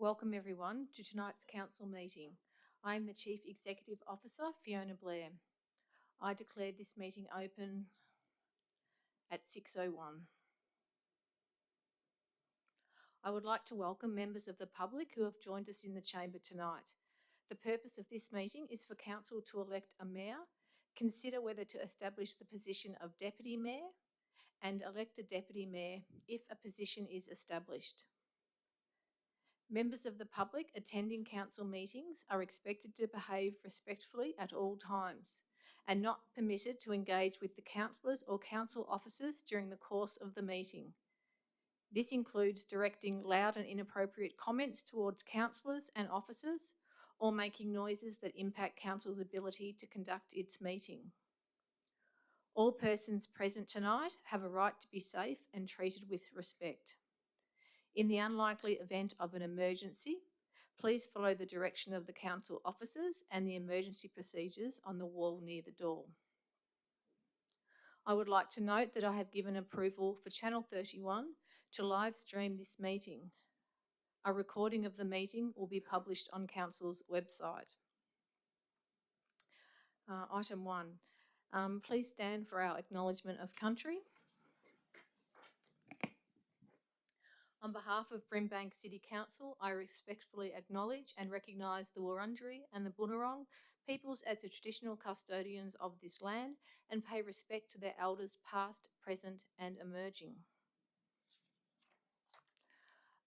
Welcome everyone to tonight's council meeting. I am the Chief Executive Officer, Fiona Blair. I declare this meeting open at 6:01. I would like to welcome members of the public who have joined us in the chamber tonight. The purpose of this meeting is for council to elect a mayor, consider whether to establish the position of deputy mayor, and elect a deputy mayor if a position is established. Members of the public attending council meetings are expected to behave respectfully at all times and not permitted to engage with the councillors or council officers during the course of the meeting. This includes directing loud and inappropriate comments towards councillors and officers or making noises that impact council's ability to conduct its meeting. All persons present tonight have a right to be safe and treated with respect. In the unlikely event of an emergency, please follow the direction of the council officers and the emergency procedures on the wall near the door. I would like to note that I have given approval for Channel 31 to live stream this meeting. A recording of the meeting will be published on council's website. Item 1. Please stand for our acknowledgement of country. On behalf of Brimbank City Council, I respectfully acknowledge and recognise the Wurundjeri and the Bunurong peoples as the traditional custodians of this land and pay respect to their elders past, present and emerging.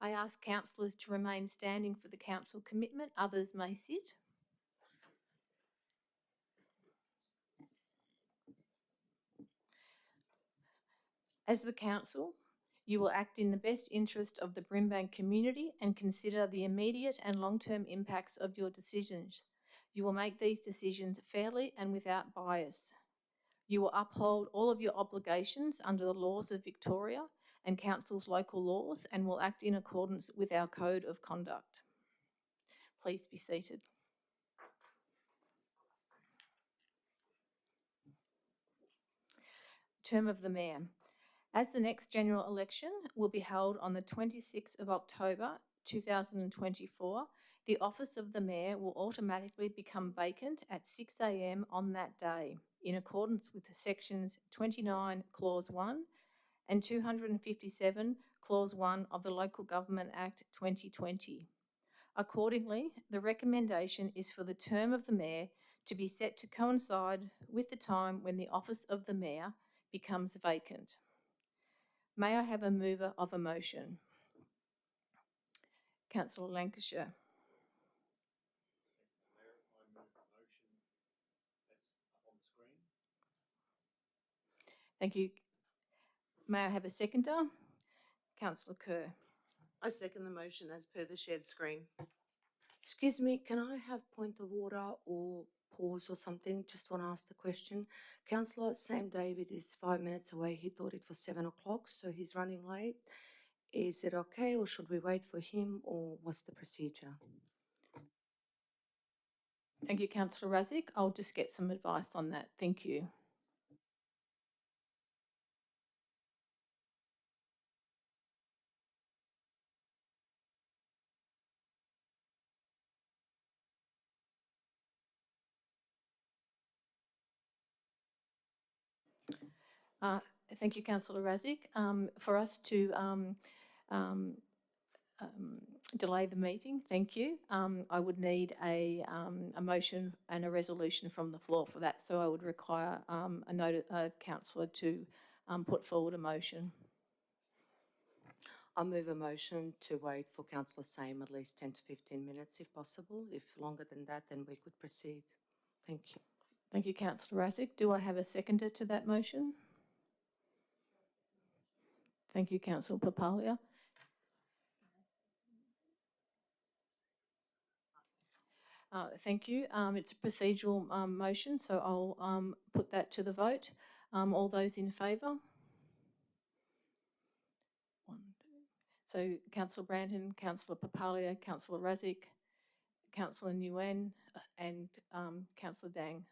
I ask councillors to remain standing for the council commitment. Others may sit. As the council, you will act in the best interest of the Brimbank community and consider the immediate and long-term impacts of your decisions. You will make these decisions fairly and without bias. You will uphold all of your obligations under the laws of Victoria and Council's local laws and will act in accordance with our code of conduct. Please be seated. Term of the Mayor. As the next general election will be held on the 26th of October 2024, the office of the Mayor will automatically become vacant at 6 a.m. on that day, in accordance with sections 29 clause 1 and 257 clause 1 of the Local Government Act 2020. Accordingly, the recommendation is for the term of the Mayor to be set to coincide with the time when the office of the Mayor becomes vacant. May I have a mover of a motion? Councillor Lancashire. Mayor, I move the motion that's up on the screen. Thank you. May I have a seconder? Councillor Kerr. I second the motion as per the shared screen. Excuse me, can I have point of order or pause or something? Just want to ask the question. Councillor Sam David is 5 minutes away. He thought it was 7 o'clock, so he's running late. Is it okay or should we wait for him or what's the procedure? Thank you, Councillor Razik. I'll just get some advice on that. Thank you. Thank you, Councillor Razik. For us to delay the meeting, thank you. I would need a motion and a resolution from the floor for that, so I would require a councillor to put forward a motion. I'll move a motion to wait for Councillor Sam at least 10 to 15 minutes if possible. If longer than that, then we could proceed. Thank you. Thank you, Councillor Razik. Do I have a seconder to that motion? Thank you, Councillor Papalia. Thank you. It's a procedural motion, so I'll put that to the vote. All those in favour? 1, 2. So Councillor Brandon, Councillor Papalia, Councillor Razik, Councillor Nguyen and Councillor Dang.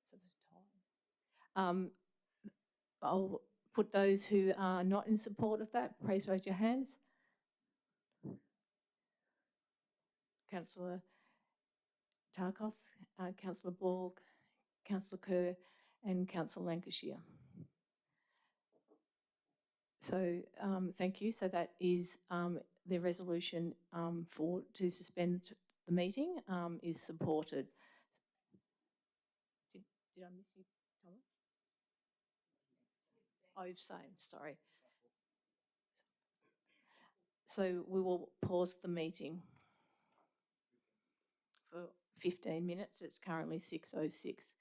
So there's time. I'll put those who are not in support of that, please raise your hands. Councillor Tarkos, Councillor Borg, Councillor Kerr and Councillor Lancashire. So thank you. So that is the resolution to suspend the meeting is supported. Did I miss you, Thomas? Oh, you've saying, sorry. So we will pause the meeting for 15 minutes. It's currently 6:06.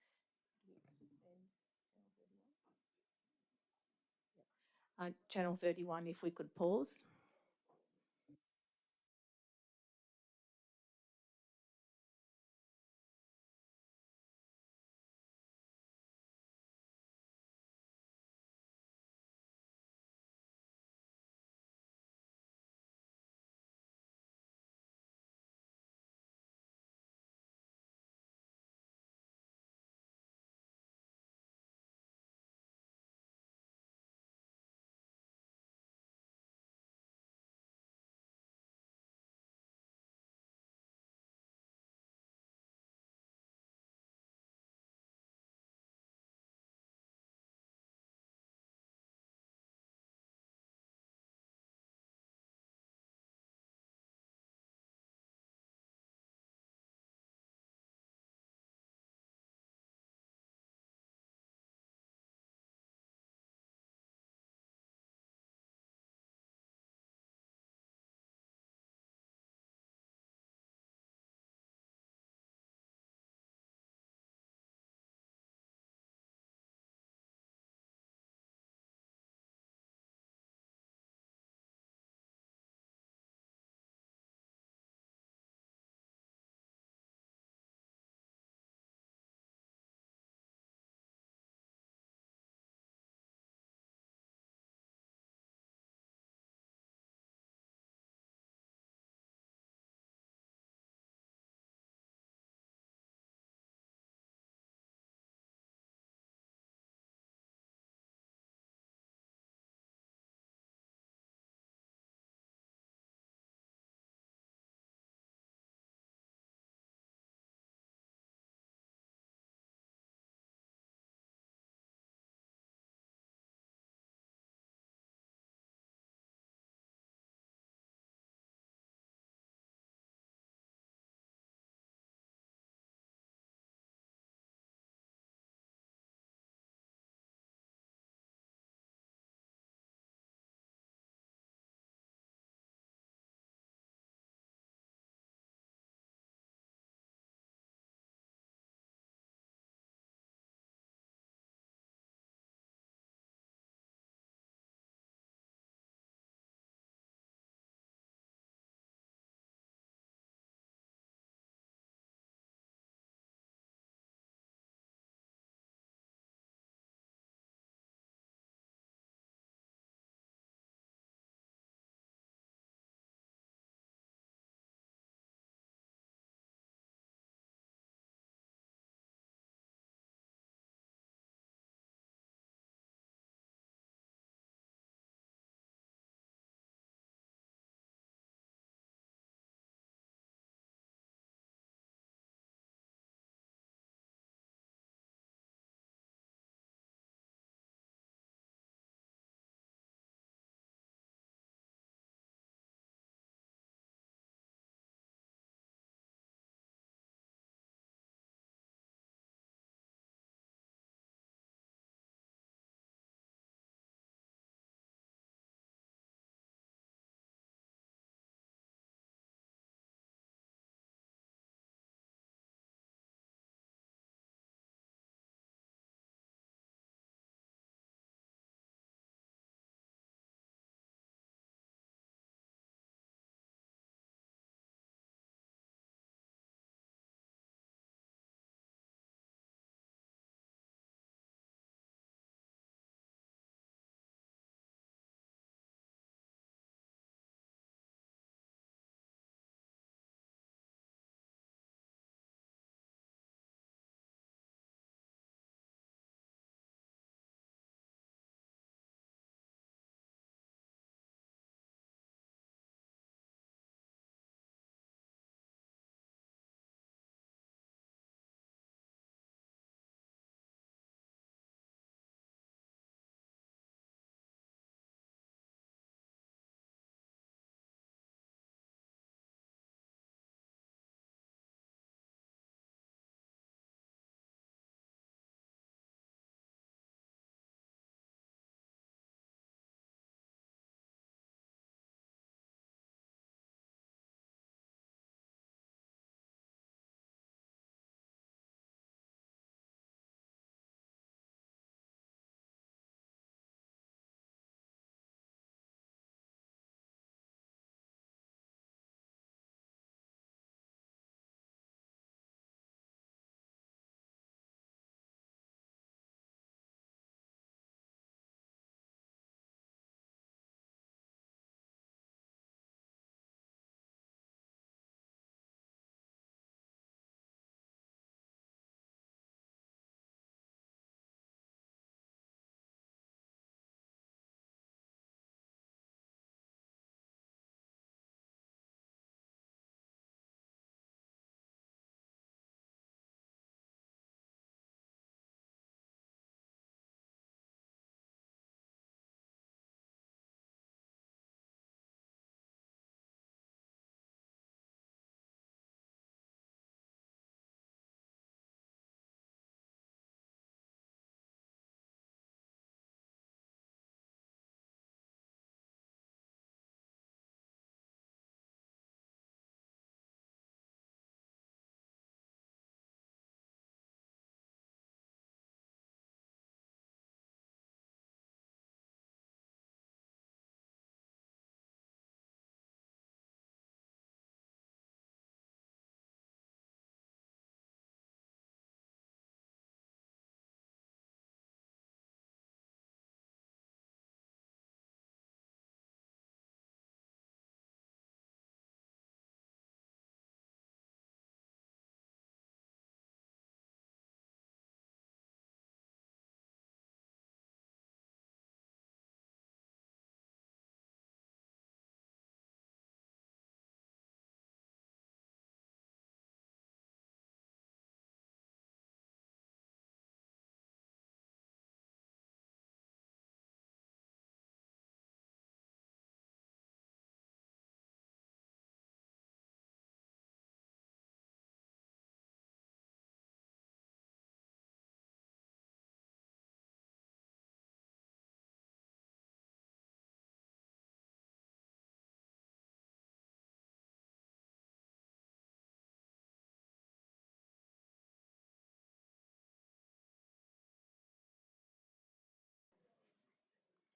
Channel 31, if we could pause.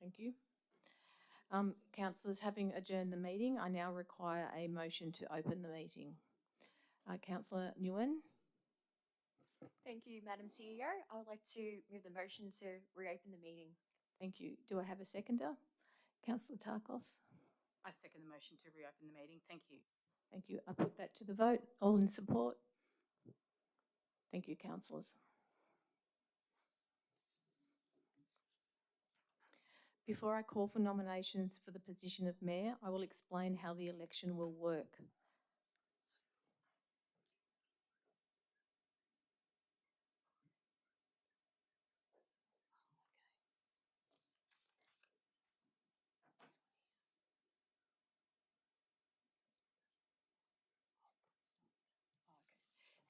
Thank you. Councillors, having adjourned the meeting, I now require a motion to open the meeting. Councillor Nguyen. Thank you, Madam CEO. I would like to move the motion to reopen the meeting. Thank you. Do I have a seconder? Councillor Tarkos. I second the motion to reopen the meeting. Thank you. Thank you. I put that to the vote. All in support? Thank you, councillors. Before I call for nominations for the position of Mayor, I will explain how the election will work.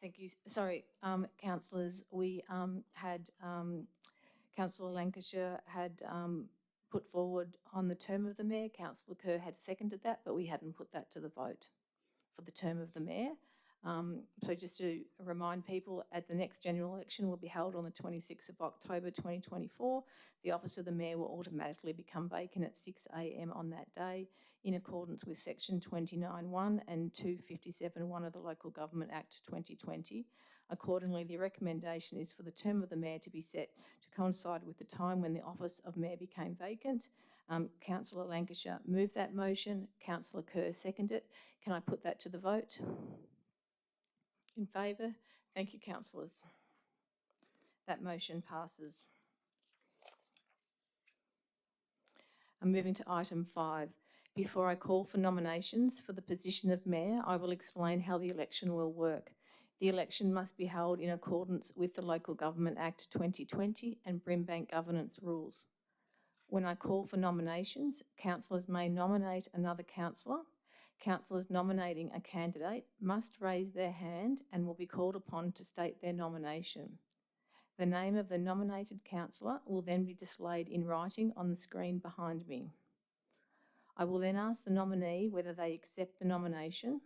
Thank you. Sorry, councillors, we had Councillor Lancashire had put forward on the term of the Mayor. Councillor Kerr had seconded that, but we hadn't put that to the vote for the term of the Mayor. So just to remind people, at the next general election will be held on the 26th of October 2024. The office of the Mayor will automatically become vacant at 6 a.m. on that day in accordance with section 29(1) and 257(1) of the Local Government Act 2020. Accordingly, the recommendation is for the term of the Mayor to be set to coincide with the time when the office of Mayor became vacant. Councillor Lancashire moved that motion. Councillor Kerr seconded it. Can I put that to the vote? In favour? Thank you, councillors. That motion passes. I'm moving to item 5. Before I call for nominations for the position of Mayor, I will explain how the election will work. The election must be held in accordance with the Local Government Act 2020 and Brimbank governance rules. When I call for nominations, councillors may nominate another councillor. Councillors nominating a candidate must raise their hand and will be called upon to state their nomination. The name of the nominated councillor will then be displayed in writing on the screen behind me. I will then ask the nominee whether they accept the nomination.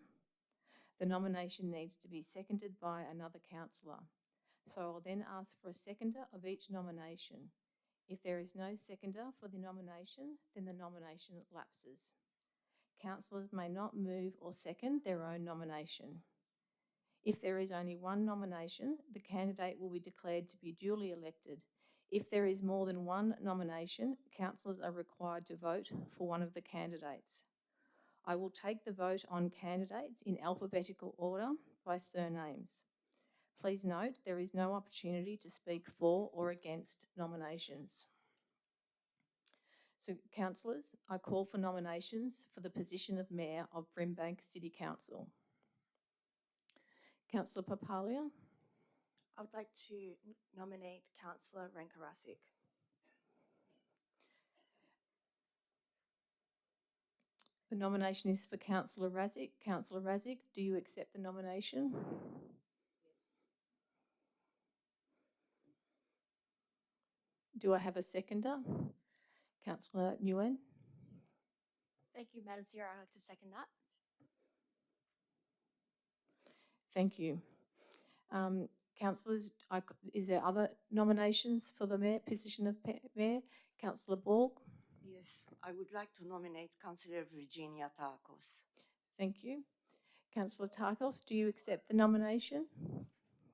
The nomination needs to be seconded by another councillor. So I will then ask for a seconder of each nomination. If there is no seconder for the nomination, then the nomination lapses. Councillors may not move or second their own nomination. If there is only one nomination, the candidate will be declared to be duly elected. If there is more than one nomination, councillors are required to vote for one of the candidates. I will take the vote on candidates in alphabetical order by surnames. Please note there is no opportunity to speak for or against nominations. So, councillors, I call for nominations for the position of Mayor of Brimbank City Council. Councillor Papalia. I would like to nominate Councillor Rankarasic. The nomination is for Councillor Razic. Councillor Razic, do you accept the nomination? Yes. Do I have a seconder? Councillor Nguyen. Thank you, Madam CEO. I'd like to second that. Thank you. Councillors, is there other nominations for the Mayor, position of Mayor? Councillor Borg. Yes, I would like to nominate Councillor Virginia Tarkos. Thank you. Councillor Tarkos, do you accept the nomination?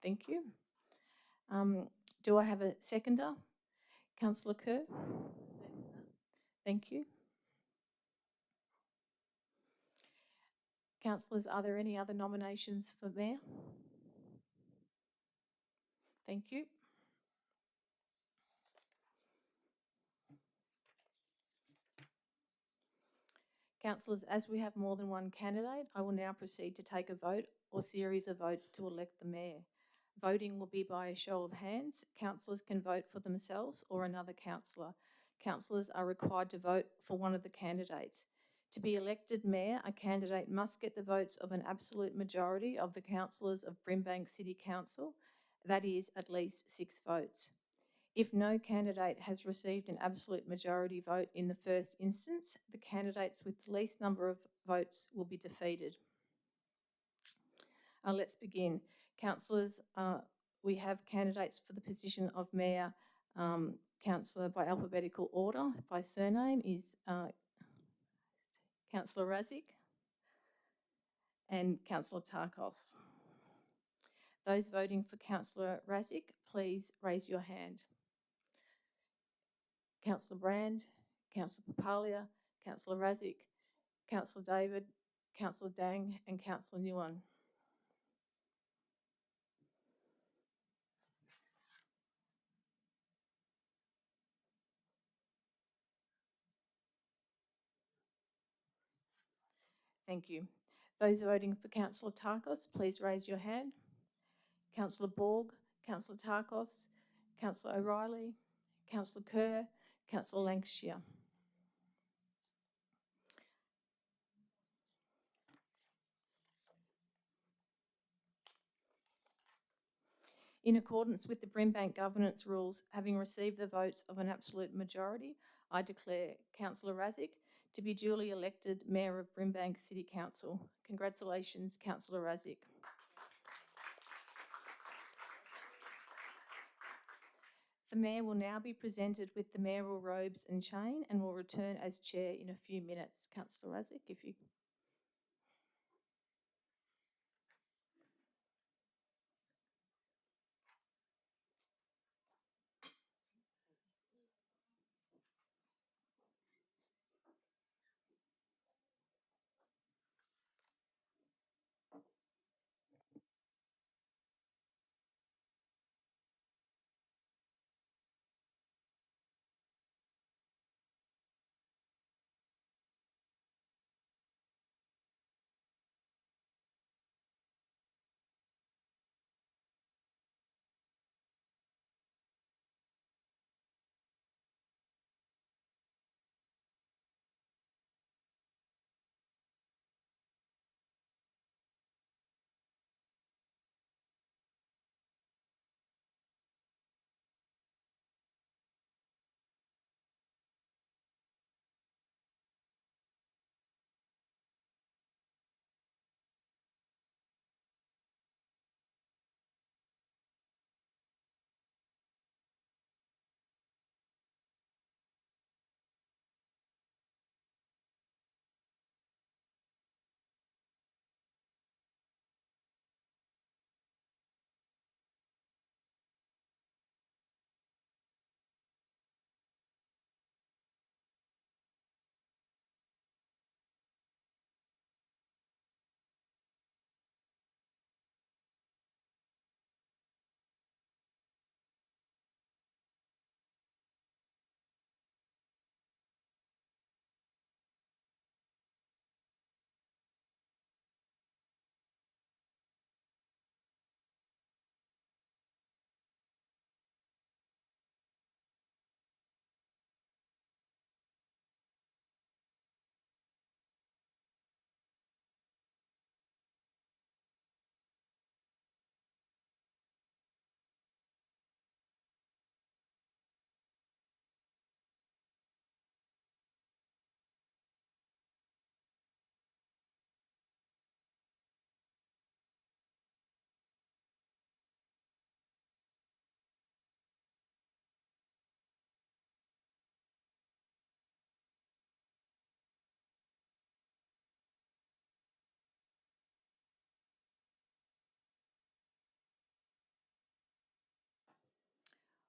Thank you. Do I have a seconder? Councillor Kerr. Seconder. Thank you. Councillors, are there any other nominations for Mayor? Thank you. Councillors, as we have more than one candidate, I will now proceed to take a vote or series of votes to elect the Mayor. Voting will be by a show of hands. Councillors can vote for themselves or another councillor. Councillors are required to vote for one of the candidates. To be elected Mayor, a candidate must get the votes of an absolute majority of the councillors of Brimbank City Council, that is, at least 6 votes. If no candidate has received an absolute majority vote in the first instance, the candidates with the least number of votes will be defeated. Let's begin. Councillors, we have candidates for the position of Mayor Councillor by alphabetical order by surname is Councillor Razik and Councillor Tarkos. Those voting for Councillor Razik, please raise your hand. Councillor Brand, Councillor Papalia, Councillor Razik, Councillor David, Councillor Dang and Councillor Nguyen. Thank you. Those voting for Councillor Tarkos, please raise your hand. Councillor Borg, Councillor Tarkos, Councillor O'Reilly, Councillor Kerr, Councillor Lancashire. In accordance with the Brimbank governance rules, having received the votes of an absolute majority, I declare Councillor Razik to be duly elected Mayor of Brimbank City Council. Congratulations, Councillor Razik. The Mayor will now be presented with the mayoral robes and chain and will return as Chair in a few minutes. Councillor Razik, if you...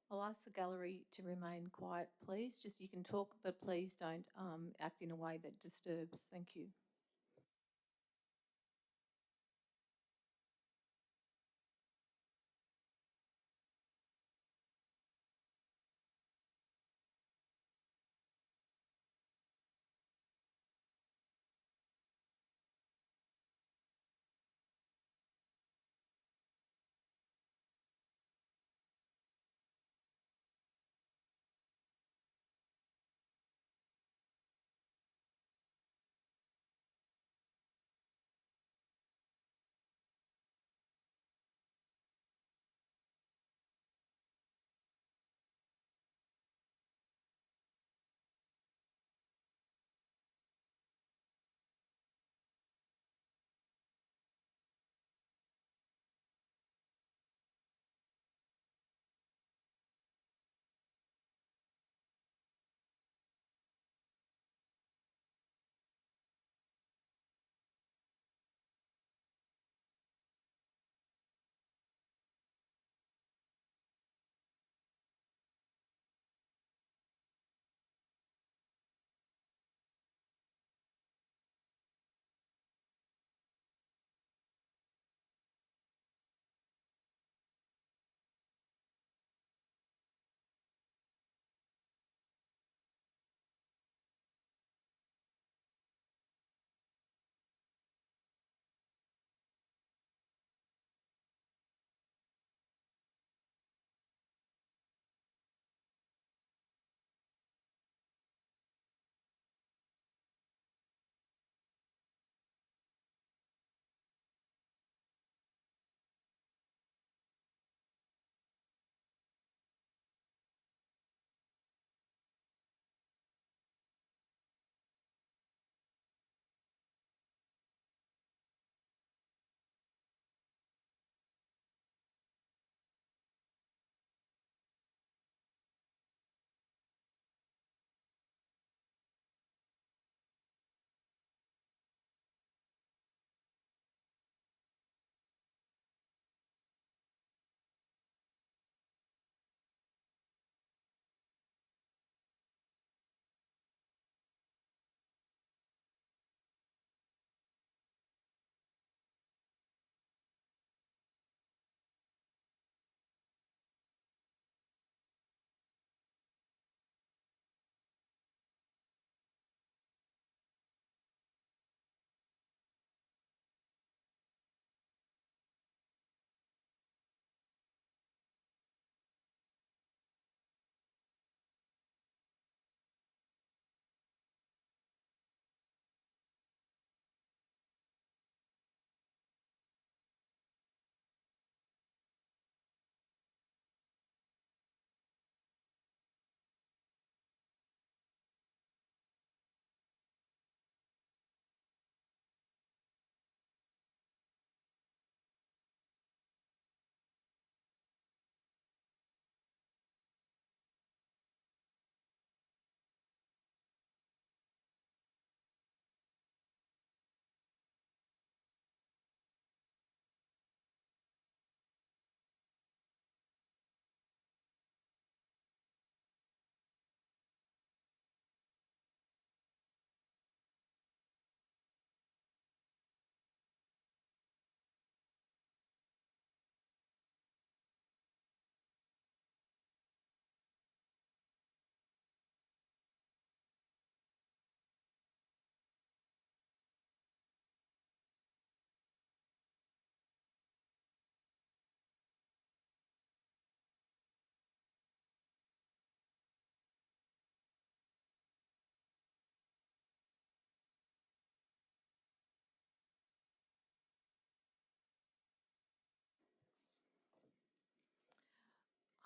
I'll ask the gallery to remain quiet, please. Just you can talk, but please don't act in a way that disturbs. Thank you.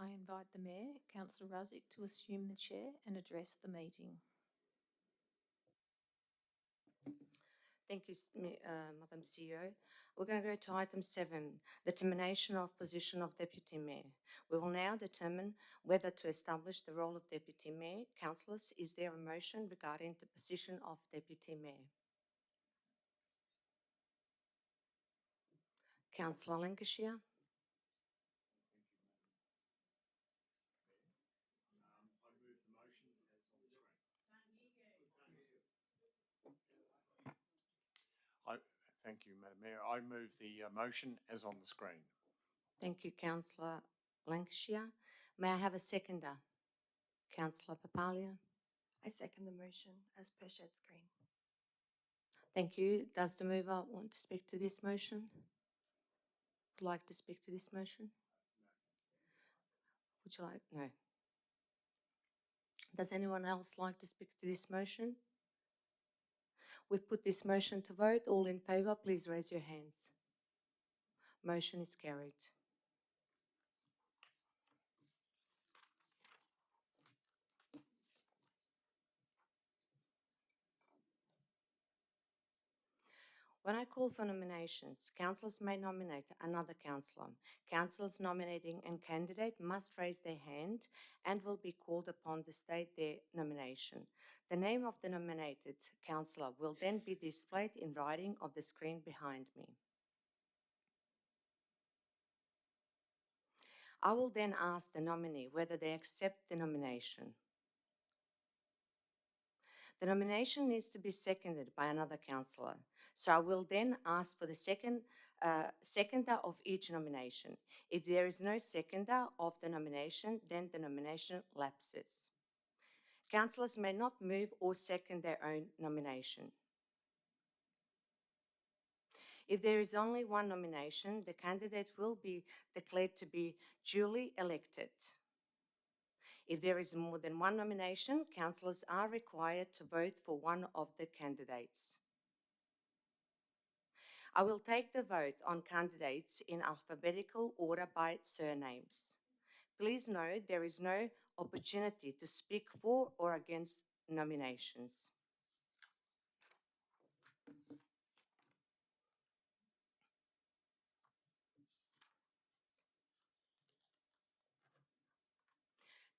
I invite the Mayor, Councillor Razik, to assume the chair and address the meeting. Thank you, Madam CEO. We're going to go to item 7, determination of position of Deputy Mayor. We will now determine whether to establish the role of Deputy Mayor. Councillors, is there a motion regarding the position of Deputy Mayor? Councillor Lancashire. I move the motion as on the screen. Thank you, Madam Mayor. I move the motion as on the screen. Thank you, Councillor Lancashire. May I have a seconder? Councillor Papalia. I second the motion as per shared screen. Thank you. Does the mover want to speak to this motion? Would like to speak to this motion? Would you like? No. Does anyone else like to speak to this motion? We put this motion to vote. All in favour, please raise your hands. Motion is carried. When I call for nominations, councillors may nominate another councillor. Councillors nominating a candidate must raise their hand and will be called upon to state their nomination. The name of the nominated councillor will then be displayed in writing on the screen behind me. I will then ask the nominee whether they accept the nomination. The nomination needs to be seconded by another councillor. So I will then ask for the seconder of each nomination. If there is no seconder of the nomination, then the nomination lapses. Councillors may not move or second their own nomination. If there is only one nomination, the candidate will be declared to be duly elected. If there is more than one nomination, councillors are required to vote for one of the candidates. I will take the vote on candidates in alphabetical order by surnames. Please note there is no opportunity to speak for or against nominations.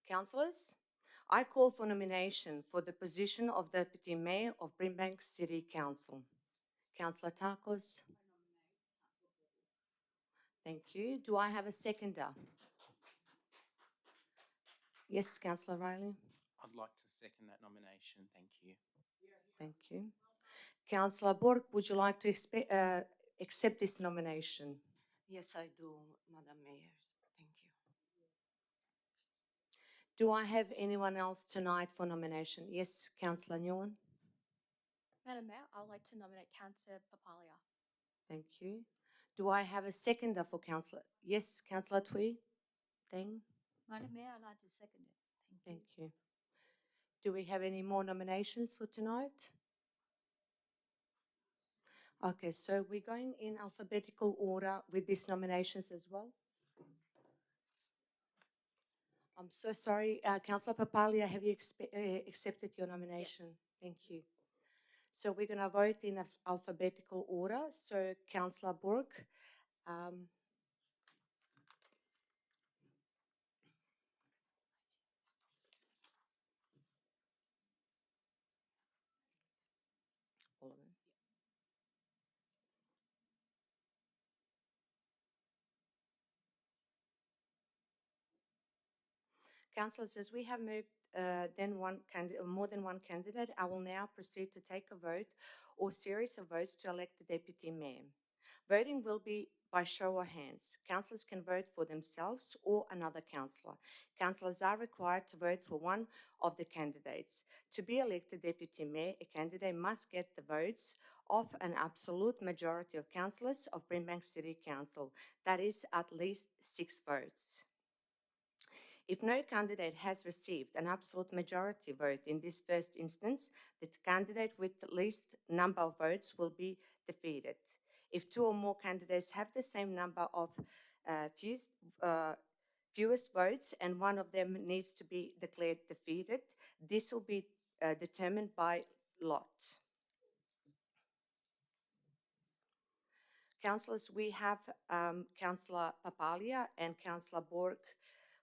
Councillors, I call for nomination for the position of Deputy Mayor of Brimbank City Council. Councillor Takos. Thank you. Do I have a seconder? Yes, Councillor Riley. I'd like to second that nomination. Thank you. Thank you. Councillor Borg, would you like to accept this nomination? Yes, I do, Madam Mayor. Thank you. Do I have anyone else tonight for nomination? Yes, Councillor Nguyen. Madam Mayor, I would like to nominate Councillor Papalia. Thank you. Do I have a seconder for Councillor? Yes, Councillor Tui. Deng. Madam Mayor, I'd like to second it. Thank you. Do we have any more nominations for tonight? Okay, so we're going in alphabetical order with these nominations as well. I'm so sorry, Councillor Papalia, have you accepted your nomination? Yes. Thank you. So we're going to vote in alphabetical order. So Councillor Borg, all of them. Councillors, as we have moved more than one candidate, I will now proceed to take a vote or series of votes to elect the Deputy Mayor. Voting will be by show of hands. Councillors can vote for themselves or another councillor. Councillors are required to vote for one of the candidates. To be elected Deputy Mayor, a candidate must get the votes of an absolute majority of councillors of Brimbank City Council, that is at least 6 votes. If no candidate has received an absolute majority vote in this first instance, the candidate with the least number of votes will be defeated. If 2 or more candidates have the same number of fewest votes and one of them needs to be declared defeated. This will be determined by lot. Councillors, we have Councillor Papalia and Councillor Borg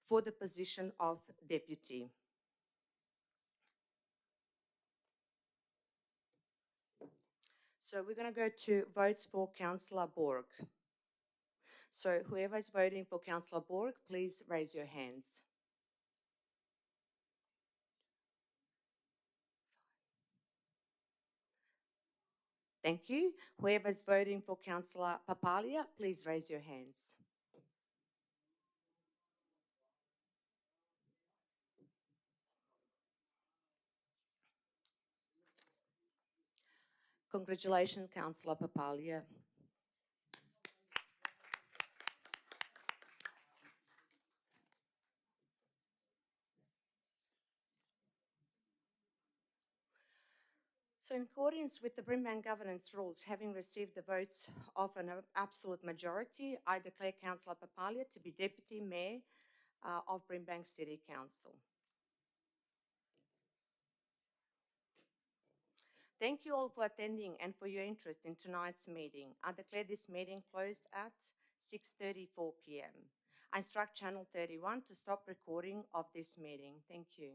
for the position of deputy. So we're going to go to votes for Councillor Borg. So whoever is voting for Councillor Borg, please raise your hands. Thank you. Whoever is voting for Councillor Papalia, please raise your hands. Congratulations, Councillor Papalia. So in accordance with the Brimbank governance rules, having received the votes of an absolute majority, I declare Councillor Papalia to be Deputy Mayor of Brimbank City Council. Thank you all for attending and for your interest in tonight's meeting. I declare this meeting closed at 6:34 p.m. I instruct Channel 31 to stop recording of this meeting. Thank you.